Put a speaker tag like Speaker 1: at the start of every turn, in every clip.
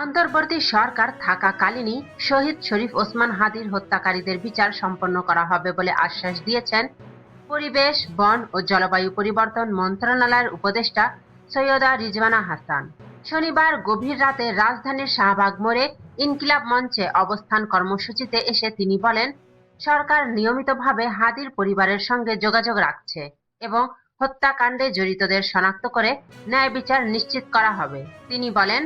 Speaker 1: অন্তর্বর্তী সরকার থাকাকালীনই শহীদ শরীফ ওসমান হাদির হত্যাকারীদের বিচার সম্পন্ন করা হবে বলে আশ্বাস দিয়েছেন পরিবেশ, বন ও জলবায়ু পরিবর্তন মন্ত্রণালয়ের উপদেষ্টা সৈয়দা রিজওয়ানা হাসান। শনিবার গভীর রাতে রাজধানীর শাহবাগ মোড়ে ইনকিলাব মঞ্চে অবস্থান কর্মসূচিতে এসে তিনি বলেন, সরকার নিয়মিতভাবে হাদির পরিবারের সঙ্গে যোগাযোগ রাখছে এবং হত্যাকাণ্ডে জড়িতদের শনাক্ত করে ন্যায় বিচার নিশ্চিত করা হবে। তিনি বলেন,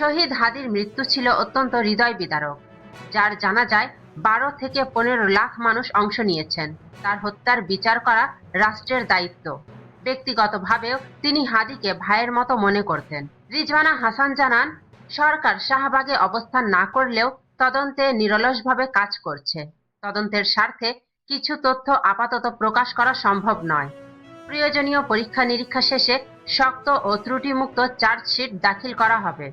Speaker 1: শহীদ হাদির মৃত্যু ছিল অত্যন্ত হৃদয় বিদারক, যার জানাজায় 12 থেকে 15 লাখ মানুষ অংশ নিয়েছেন। তার হত্যার বিচার করা রাষ্ট্রের দায়িত্ব। ব্যক্তিগতভাবেও তিনি হাদিকে ভাইয়ের মতো মনে করতেন। রিজওয়ানা হাসান জানান, সরকার শাহবাগে অবস্থান না করলেও তদন্তে নিরলসভাবে কাজ করছে। তদন্তের স্বার্থে কিছু তথ্য আপাতত প্রকাশ করা সম্ভব নয়। প্রয়োজনীয় পরীক্ষা নিরীক্ষা শেষে শক্ত ও ত্রুটিমুক্ত চার্জশিট দাখিল করা হবে।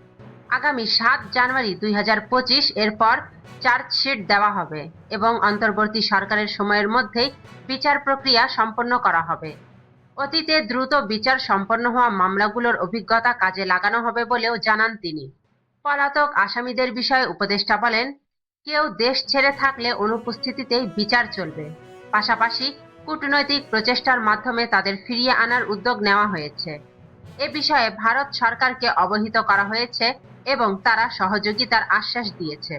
Speaker 1: আগামী 7 জানুয়ারি 2025 এরপর চার্জশিট দেওয়া হবে এবং অন্তর্বর্তী সরকারের সময়ের মধ্যেই বিচার প্রক্রিয়া সম্পন্ন করা হবে। অতীতে দ্রুত বিচার সম্পন্ন হওয়া মামলাগুলোর অভিজ্ঞতা কাজে লাগানো হবে বলেও জানান তিনি। পলাতক আসামিদের বিষয়ে উপদেষ্টা বলেন, কেউ দেশ ছেড়ে থাকলে অনুপস্থিতিতেই বিচার চলবে। পাশাপাশি কূটনৈতিক প্রচেষ্টার মাধ্যমে তাদের ফিরিয়ে আনার উদ্যোগ নেওয়া হয়েছে। এ বিষয়ে ভারত সরকারকে অবহিত করা হয়েছে এবং তারা সহযোগিতার আশ্বাস দিয়েছে।